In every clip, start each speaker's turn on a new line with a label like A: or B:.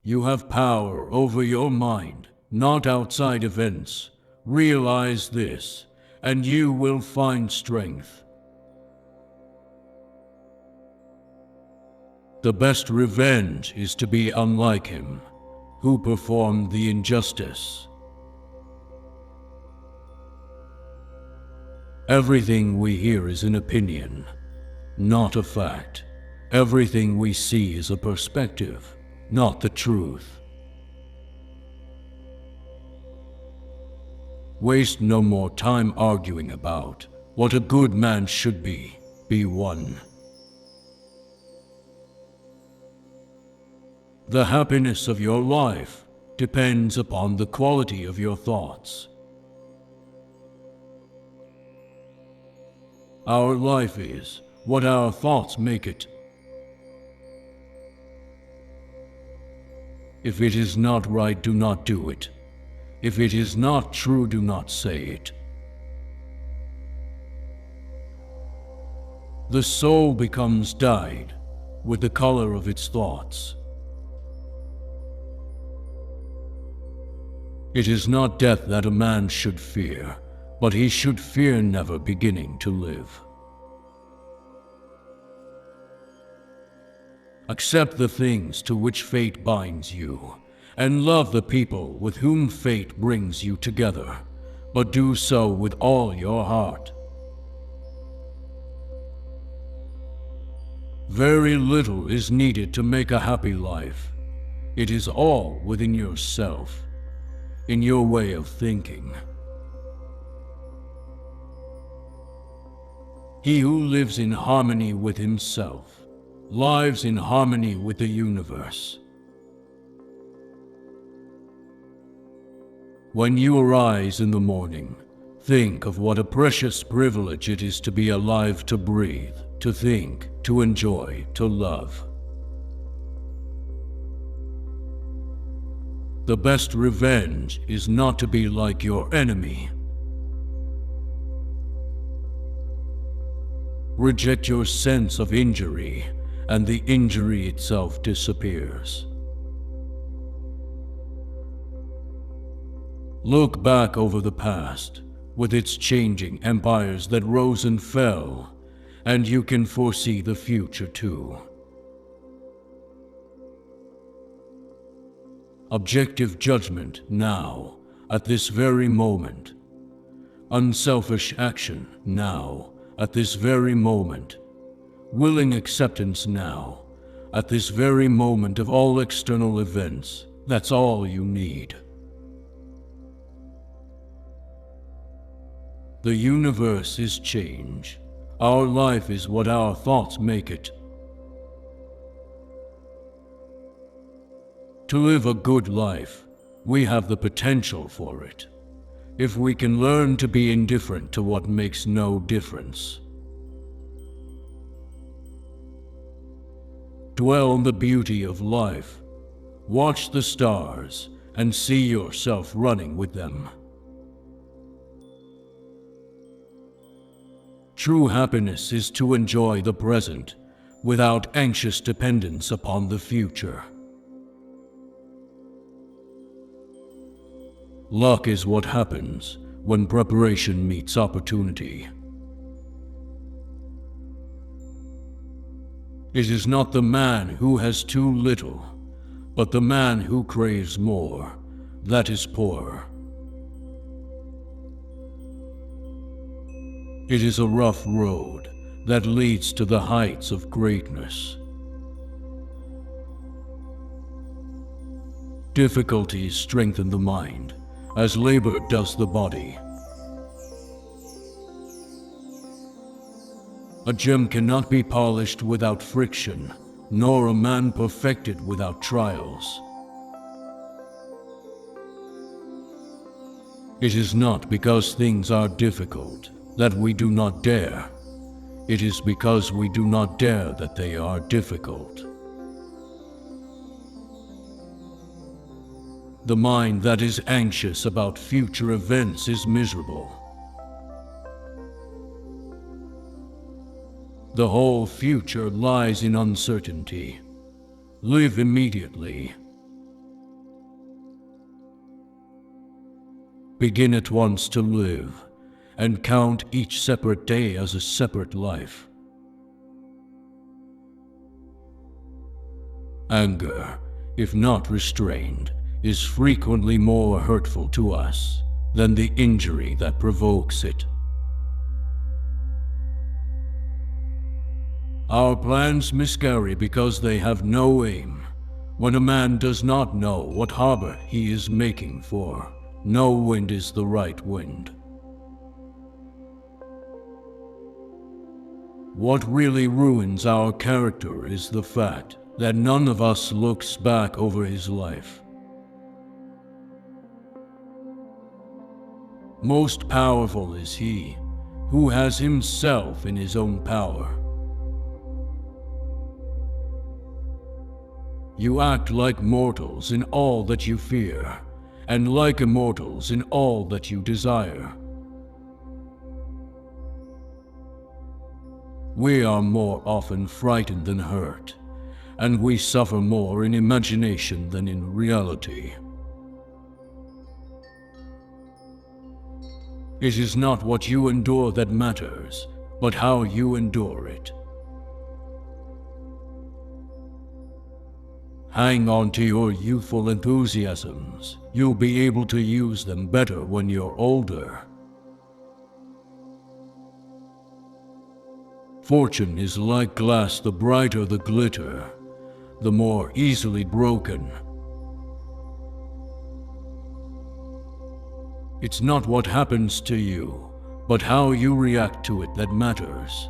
A: You have power over your mind, not outside events. Realize this, and you will find strength. The best revenge is to be unlike him, who performed the injustice. Everything we hear is an opinion, not a fact. Everything we see is a perspective, not the truth. Waste no more time arguing about what a good man should be. Be one. The happiness of your life depends upon the quality of your thoughts. Our life is what our thoughts make it. If it is not right, do not do it. If it is not true, do not say it. The soul becomes dyed with the color of its thoughts. It is not death that a man should fear, but he should fear never beginning to live. Accept the things to which fate binds you, and love the people with whom fate brings you together, but do so with all your heart. Very little is needed to make a happy life. It is all within yourself, in your way of thinking. He who lives in harmony with himself lives in harmony with the universe. When you arise in the morning, think of what a precious privilege it is to be alive, to breathe, to think, to enjoy, to love. The best revenge is not to be like your enemy. Reject your sense of injury, and the injury itself disappears. Look back over the past, with its changing empires that rose and fell, and you can foresee the future too. Objective judgment now, at this very moment. Unselfish action now, at this very moment. Willing acceptance now, at this very moment of all external events. That's all you need. The universe is change. Our life is what our thoughts make it. To live a good life, we have the potential for it, if we can learn to be indifferent to what makes no difference. Dwell on the beauty of life. Watch the stars and see yourself running with them. True happiness is to enjoy the present without anxious dependence upon the future. Luck is what happens when preparation meets opportunity. It is not the man who has too little, but the man who craves more, that is poor. It is a rough road that leads to the heights of greatness. Difficulties strengthen the mind, as labor does the body. A gem cannot be polished without friction, nor a man perfected without trials. It is not because things are difficult that we do not dare. It is because we do not dare that they are difficult. The mind that is anxious about future events is miserable. The whole future lies in uncertainty. Live immediately. begin at once to live, and count each separate day as a separate life. Anger, if not restrained, is frequently more hurtful to us than the injury that provokes it. Our plans miscarry because they have no aim. When a man does not know what harbor he is making for, no wind is the right wind. What really ruins our character is the fact that none of us looks back over his life. Most powerful is he who has himself in his own power. You act like mortals in all that you fear, and like immortals in all that you desire. We are more often frightened than hurt, and we suffer more in imagination than in reality. It is not what you endure that matters, but how you endure it. Hang on to your youthful enthusiasms. You'll be able to use them better when you're older. Fortune is like glass, the brighter the glitter, the more easily broken. It's not what happens to you, but how you react to it that matters.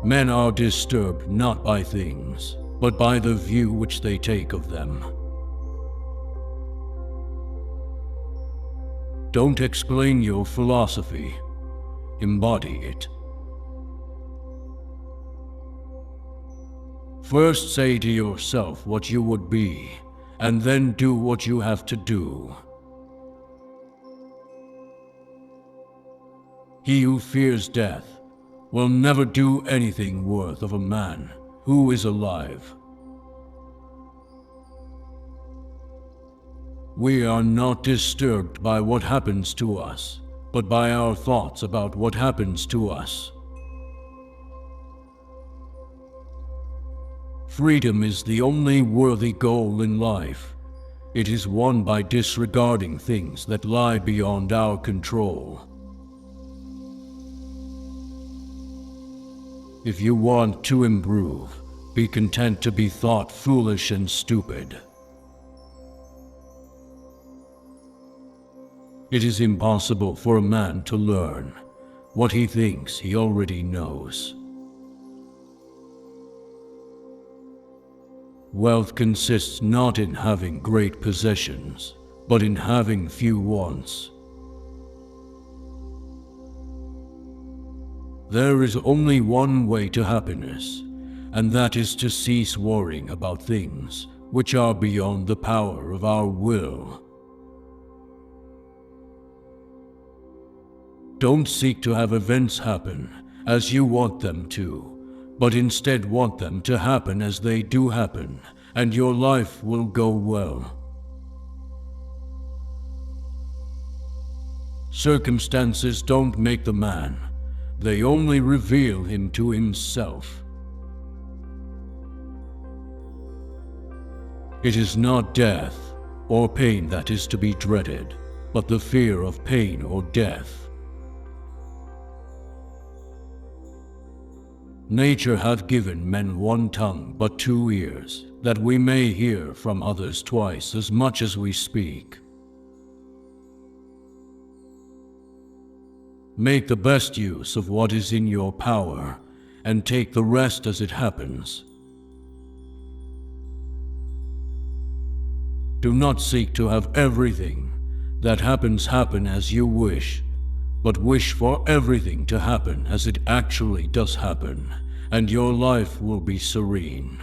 A: Men are disturbed not by things, but by the view which they take of them. Don't explain your philosophy, embody it. First say to yourself what you would be, and then do what you have to do. He who fears death will never do anything worth of a man who is alive. We are not disturbed by what happens to us, but by our thoughts about what happens to us. Freedom is the only worthy goal in life. It is won by disregarding things that lie beyond our control. If you want to improve, be content to be thought foolish and stupid. It is impossible for a man to learn what he thinks he already knows. Wealth consists not in having great possessions, but in having few wants. There is only one way to happiness, and that is to cease worrying about things which are beyond the power of our will. Don't seek to have events happen as you want them to, but instead want them to happen as they do happen, and your life will go well. Circumstances don't make the man. They only reveal him to himself. It is not death or pain that is to be dreaded, but the fear of pain or death. Nature hath given men one tongue but 2 ears, that we may hear from others twice as much as we speak. Make the best use of what is in your power, and take the rest as it happens. Do not seek to have everything that happens happen as you wish, but wish for everything to happen as it actually does happen, and your life will be serene.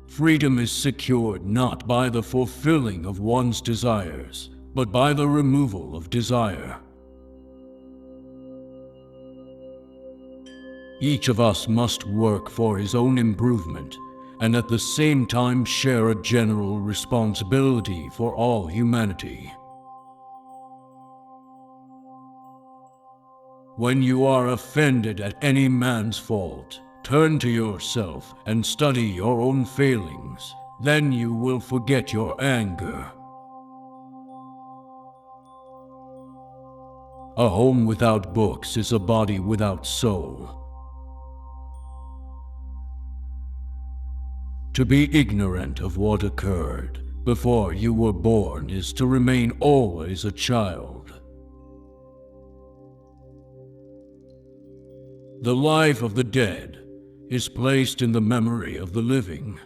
A: Freedom is secured not by the fulfilling of one's desires, but by the removal of desire. Each of us must work for his own improvement, and at the same time share a general responsibility for all humanity. When you are offended at any man's fault, turn to yourself and study your own failings. Then you will forget your anger. A home without books is a body without soul. To be ignorant of what occurred before you were born is to remain always a child. The life of the dead is placed in the memory of the living.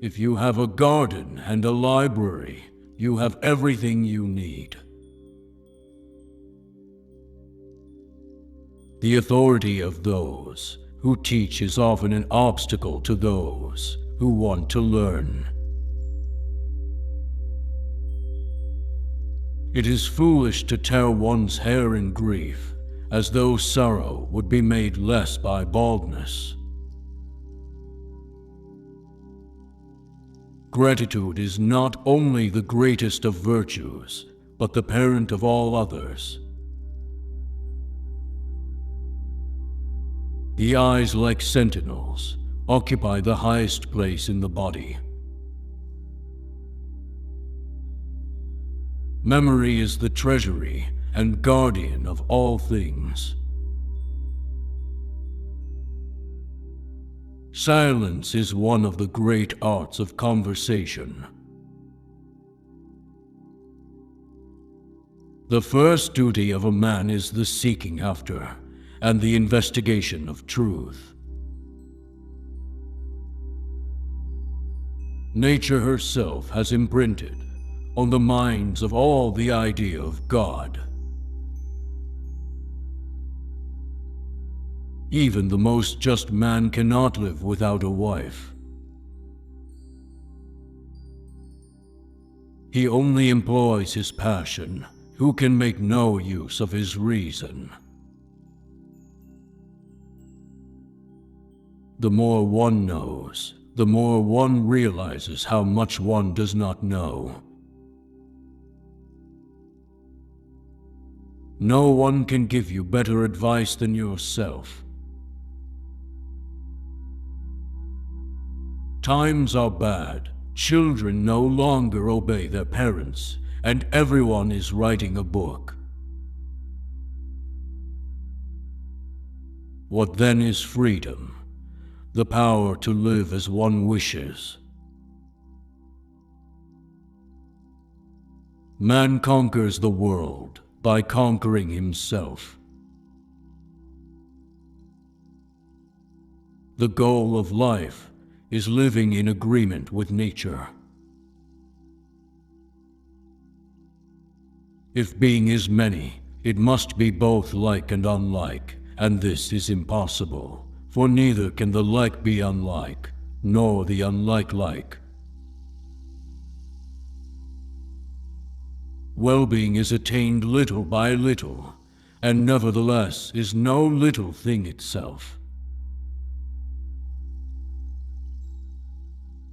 A: If you have a garden and a library, you have everything you need. The authority of those who teach is often an obstacle to those who want to learn. It is foolish to tear one's hair in grief, as though sorrow would be made less by baldness. Gratitude is not only the greatest of virtues, but the parent of all others. The eyes, like sentinels, occupy the highest place in the body. Memory is the treasury and guardian of all things. Silence is one of the great arts of conversation. The first duty of a man is the seeking after and the investigation of truth. Nature herself has imprinted on the minds of all the idea of God. Even the most just man cannot live without a wife. He only employs his passion who can make no use of his reason. The more one knows, the more one realizes how much one does not know. No one can give you better advice than yourself. Times are bad. Children no longer obey their parents, and everyone is writing a book. What then is freedom? The power to live as one wishes. Man conquers the world by conquering himself. The goal of life is living in agreement with nature. If being is many, it must be both like and unlike, and this is impossible, for neither can the like be unlike, nor the unlike like. Well-being is attained little by little, and nevertheless is no little thing itself.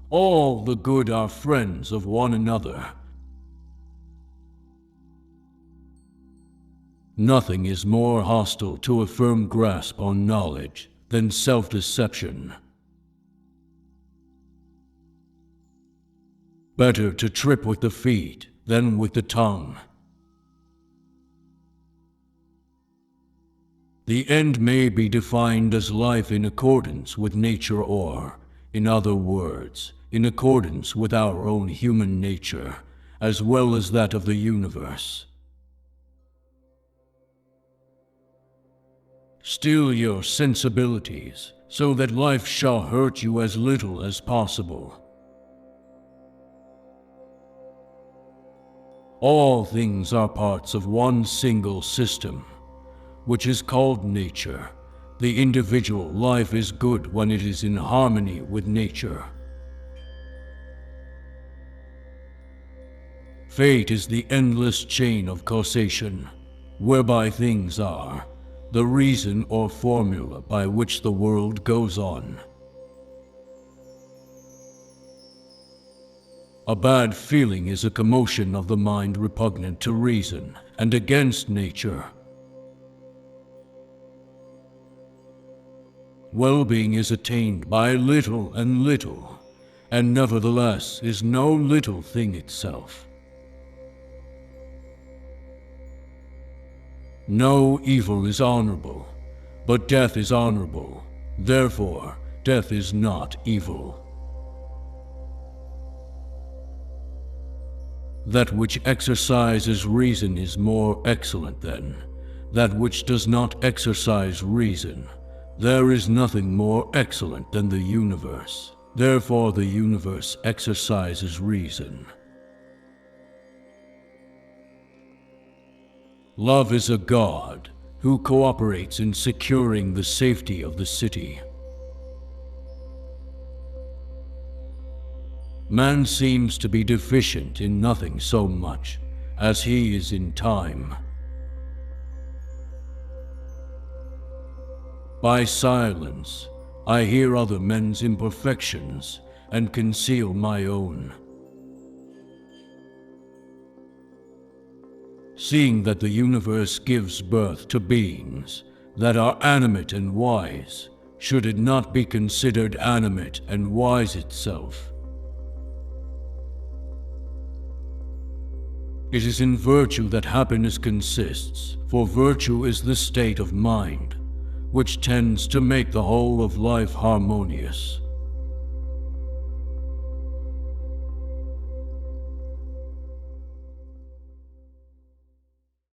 A: All the good are friends of one another. Nothing is more hostile to a firm grasp on knowledge than self-deception. Better to trip with the feet than with the tongue. The end may be defined as life in accordance with nature or, in other words, in accordance with our own human nature, as well as that of the universe. Still your sensibilities, so that life shall hurt you as little as possible. All things are parts of one single system, which is called nature. The individual life is good when it is in harmony with nature. Fate is the endless chain of causation, whereby things are, the reason or formula by which the world goes on. A bad feeling is a commotion of the mind repugnant to reason and against nature. Well-being is attained by little and little, and nevertheless is no little thing itself. No evil is honorable, but death is honorable. Therefore, death is not evil. That which exercises reason is more excellent than that which does not exercise reason. There is nothing more excellent than the universe. Therefore, the universe exercises reason. Love is a god who cooperates in securing the safety of the city. Man seems to be deficient in nothing so much as he is in time. By silence, I hear other men's imperfections and conceal my own. Seeing that the universe gives birth to beings that are animate and wise, should it not be considered animate and wise itself? It is in virtue that happiness consists, for virtue is the state of mind, which tends to make the whole of life harmonious.